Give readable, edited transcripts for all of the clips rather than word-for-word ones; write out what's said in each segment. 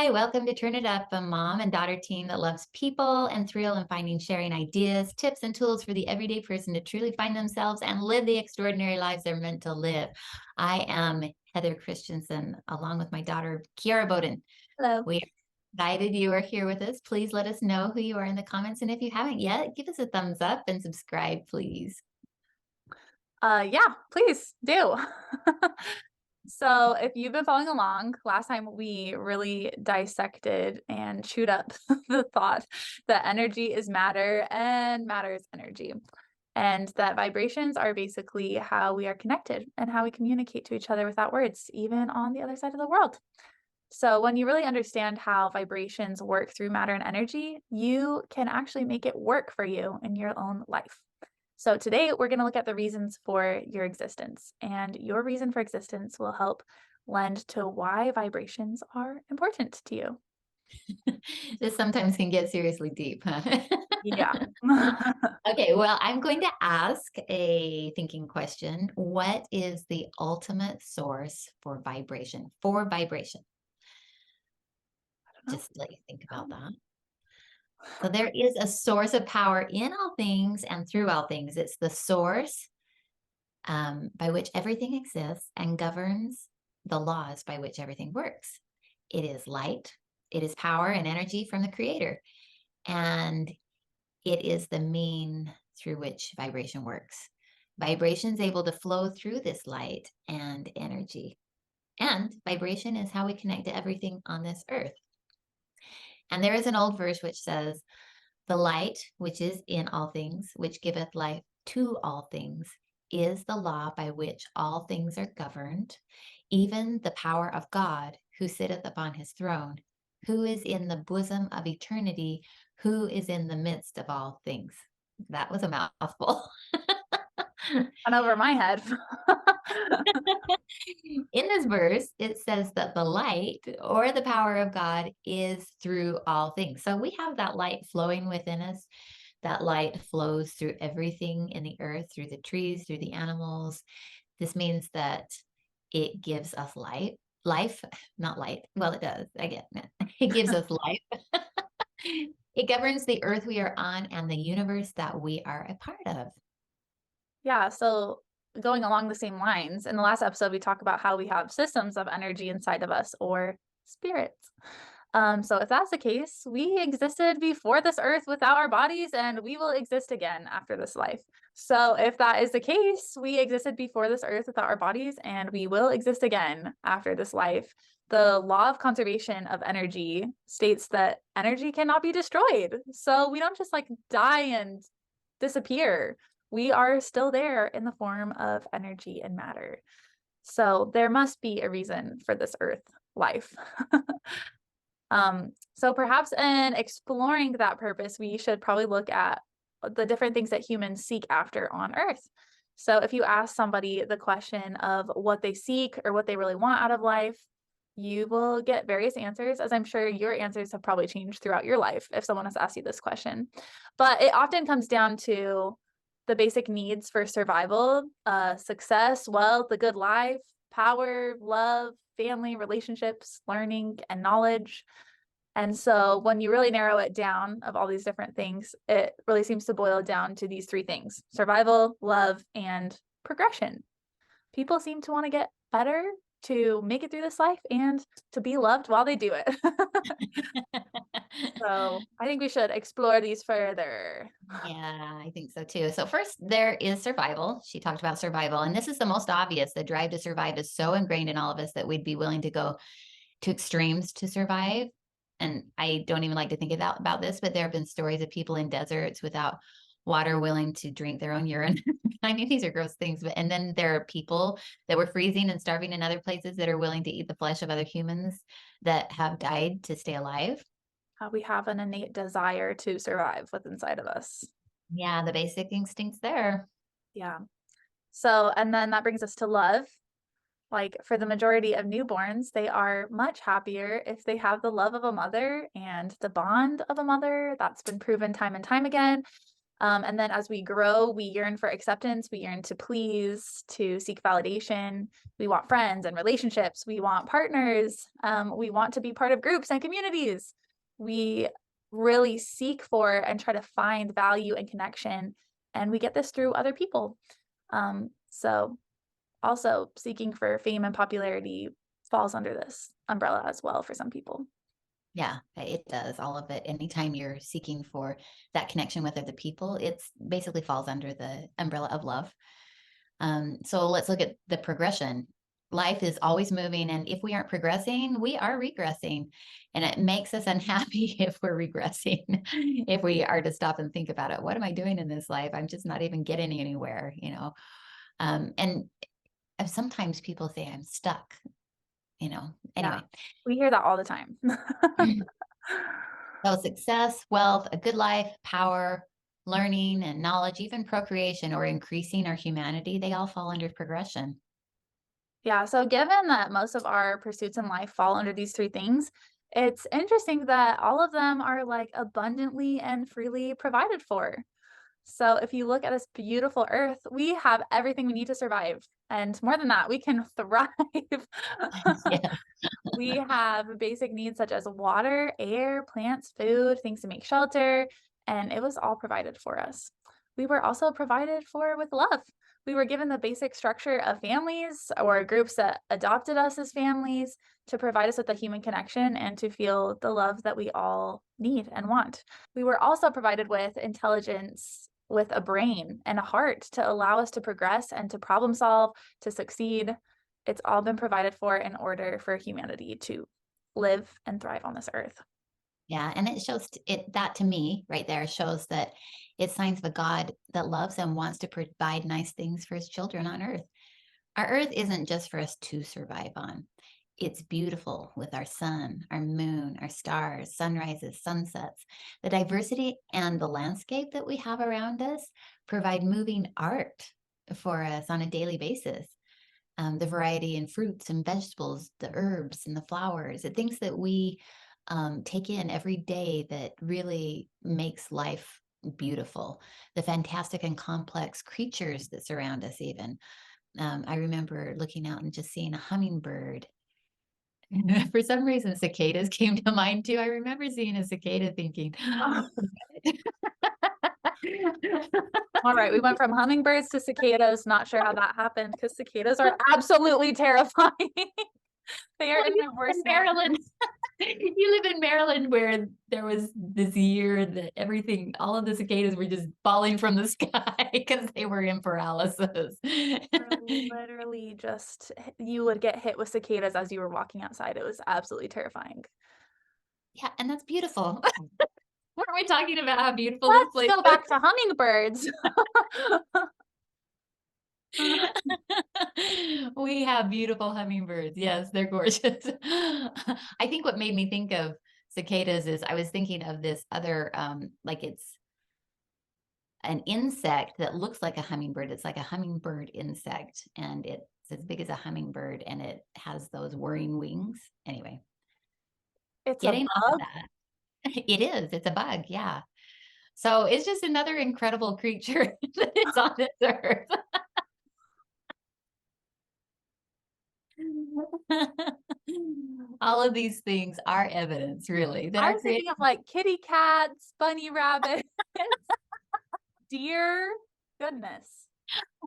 Hi, welcome to Turn It Up, a mom and daughter team that loves people and thrill in finding sharing ideas, tips, and tools for the everyday person to truly find themselves and live the extraordinary lives they're meant to live. I am Heather Christensen, along with my daughter, Kiara Bowden. Hello. We are excited you are here with us. Please let us know who you are in the comments. And if you haven't yet, give us a thumbs up and subscribe, please. Yeah, please do. So if you've been following along, last time we really dissected and chewed up the thought that energy is matter and matter is energy, and that vibrations are basically how we are connected and how we communicate to each other without words, even on the other side of the world. So when you really understand how vibrations work through matter and energy, you can actually make it work for you in your own life. So today we're going to look at the reasons for your existence, and your reason for existence will help lend to why vibrations are important to you. This sometimes can get seriously deep, huh? Yeah. Okay, well, I'm going to ask a thinking question. What is the ultimate source for vibration? For vibration. No. Just let you think about that. So there is a source of power in all things and through all things. It's the source by which everything exists and governs the laws by which everything works. It is light, it is power and energy from the creator, and it is the mean through which vibration works. Vibration is able to flow through this light and energy. And vibration is how we connect to everything on this earth. And there is an old verse which says, the light which is in all things, which giveth life to all things, is the law by which all things are governed, even the power of God who sitteth upon his throne, who is in the bosom of eternity, who is in the midst of all things. That was a mouthful. And over my head. In this verse, it says that the light or the power of God is through all things. So we have that light flowing within us. That light flows through everything in the earth, through the trees, through the animals. This means that it gives us life, not light. Well, it does. I get it. It gives us life. It governs the earth we are on and the universe that we are a part of. Yeah, so going along the same lines, in the last episode, we talked about how we have systems of energy inside of us or spirits. So if that's the case, we existed before this earth without our bodies, and we will exist again after this life. So if that is the case, we existed before this earth without our bodies, and we will exist again after this life. The law of conservation of energy states that energy cannot be destroyed. So we don't just like die and disappear. We are still there in the form of energy and matter. So there must be a reason for this earth life. So perhaps in exploring that purpose, we should probably look at the different things that humans seek after on Earth. So if you ask somebody the question of what they seek or what they really want out of life, you will get various answers, as I'm sure your answers have probably changed throughout your life if someone has asked you this question. But it often comes down to the basic needs for survival, success, wealth, a good life, power, love, family, relationships, learning, and knowledge. And so when you really narrow it down of all these different things, it really seems to boil down to these three things: survival, love, and progression. People seem to want to get better, to make it through this life, and to be loved while they do it. So I think we should explore these further. Yeah, I think so too. So, first, there is survival. She talked about survival, and this is the most obvious. The drive to survive is so ingrained in all of us that we'd be willing to go to extremes to survive. And I don't even like to think about this, but there have been stories of people in deserts without water willing to drink their own urine. I mean, these are gross things, but and then there are people that were freezing and starving in other places that are willing to eat the flesh of other humans that have died to stay alive. We have an innate desire to survive within inside of us. Yeah, the basic instincts there. Yeah. So, and then that brings us to love. Like for the majority of newborns, they are much happier if they have the love of a mother and the bond of a mother. That's been proven time and time again. And then as we grow, we yearn for acceptance, we yearn to please, to seek validation. We want friends and relationships, we want partners, we want to be part of groups and communities. We really seek for and try to find value and connection, and we get this through other people. So also seeking for fame and popularity falls under this umbrella as well for some people. Yeah, it does. All of it. Anytime you're seeking for that connection with other people, it's basically falls under the umbrella of love. So let's look at the progression. Life is always moving, and if we aren't progressing, we are regressing. And it makes us unhappy if we're regressing. If we are to stop and think about it, what am I doing in this life? I'm just not even getting anywhere, you know. And sometimes people say I'm stuck, you know. Yeah, Anyway, we hear that all the time. so success, wealth, a good life, power, learning and knowledge, even procreation or increasing our humanity, they all fall under progression. Yeah, so given that most of our pursuits in life fall under these three things, it's interesting that all of them are like abundantly and freely provided for. So if you look at this beautiful earth, we have everything we need to survive. And more than that, we can thrive. Yeah. We have basic needs such as water, air, plants, food, things to make shelter, and it was all provided for us. We were also provided for with love. We were given the basic structure of families or groups that adopted us as families to provide us with a human connection and to feel the love that we all need and want. We were also provided with intelligence, with a brain and a heart to allow us to progress and to problem solve, to succeed. It's all been provided for in order for humanity to live and thrive on this earth. Yeah, and it shows it that to me right there shows that it's signs of a God that loves and wants to provide nice things for his children on earth. Our earth isn't just for us to survive on. It's beautiful with our sun, our moon, our stars, sunrises, sunsets. The diversity and the landscape that we have around us provide moving art for us on a daily basis. The variety in fruits and vegetables, the herbs and the flowers, the things that we take in every day that really makes life beautiful. The fantastic and complex creatures that surround us, even. I remember looking out and just seeing a hummingbird. For some reason, cicadas came to mind too. I remember seeing a cicada thinking, All right, we went from hummingbirds to cicadas. Not sure how that happened because cicadas are absolutely terrifying. They are well, in you my live in worst Maryland. nightmares. You live in Maryland where there was this year that everything, all of the cicadas were just falling from the sky because they were in paralysis. Or literally just you would get hit with cicadas as you were walking outside. It was absolutely terrifying. Yeah, and that's beautiful. Weren't we talking about how beautiful this Let's place go back to hummingbirds. We have beautiful hummingbirds. Yes, they're gorgeous. I think what made me think of cicadas is I was thinking of this other, like it's an insect that looks like a hummingbird. It's like a hummingbird insect, and it's as big as a hummingbird, and it has those whirring wings. Anyway, It's a getting off of bug. that. It is. It's a bug. Yeah. So it's just another incredible creature that is on this earth. All of these things are evidence, really, that I our was creator. thinking of like kitty cats, bunny rabbits, deer. Goodness.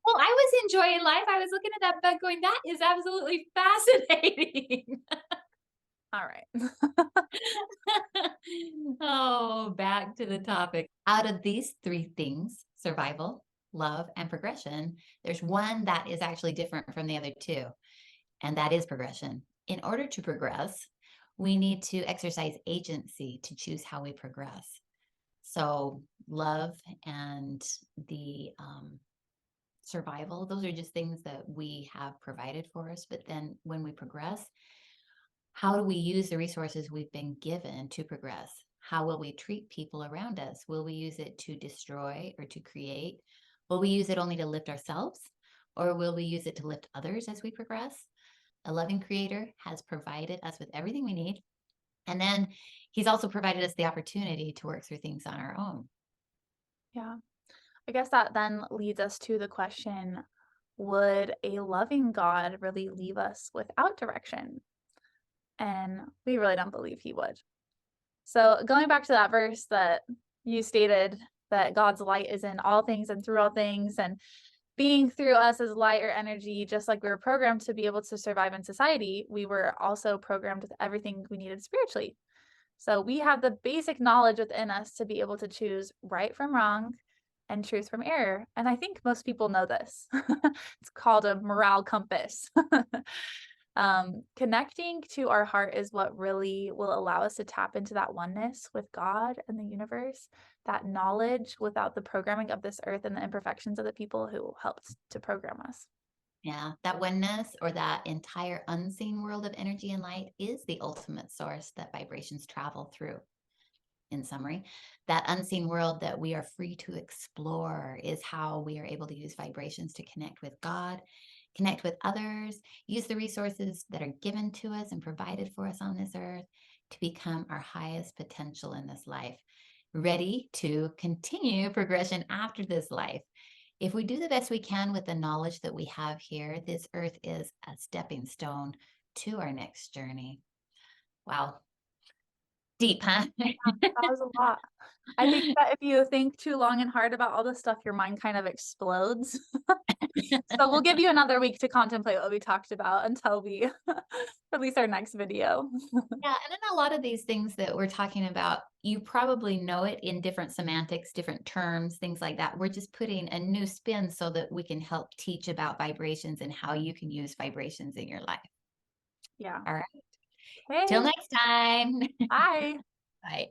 Well, I was enjoying life. I was looking at that bug going, that is absolutely fascinating. All right. Oh, back to the topic. Out of these three things, survival, love, and progression, there's one that is actually different from the other two, and that is progression. In order to progress, we need to exercise agency to choose how we progress. So, love and the survival, those are just things that we have provided for us. But then when we progress, how do we use the resources we've been given to progress? How will we treat people around us? Will we use it to destroy or to create? Will we use it only to lift ourselves? Or will we use it to lift others as we progress? A loving creator has provided us with everything we need. And then he's also provided us the opportunity to work through things on our own. Yeah. I guess that then leads us to the question, would a loving God really leave us without direction? And we really don't believe he would. So going back to that verse that you stated, that God's light is in all things and through all things, and being through us as light or energy, just like we were programmed to be able to survive in society, we were also programmed with everything we needed spiritually. So we have the basic knowledge within us to be able to choose right from wrong and truth from error. And I think most people know this. It's called a morale compass. Connecting to our heart is what really will allow us to tap into that oneness with God and the universe, that knowledge without the programming of this earth and the imperfections of the people who helped to program us. Yeah, that oneness or that entire unseen world of energy and light is the ultimate source that vibrations travel through. In summary, that unseen world that we are free to explore is how we are able to use vibrations to connect with God, connect with others, use the resources that are given to us and provided for us on this earth to become our highest potential in this life, ready to continue progression after this life. If we do the best we can with the knowledge that we have here, this earth is a stepping stone to our next journey. Wow. Deep, huh? That was a lot. I think that if you think too long and hard about all this stuff, your mind kind of explodes. So we'll give you another week to contemplate what we talked about until we release our next video. Yeah, and then a lot of these things that we're talking about, you probably know it in different semantics, different terms, things like that. We're just putting a new spin so that we can help teach about vibrations and how you can use vibrations in your life. Yeah. All right. Till Okay. next time. Bye. Bye.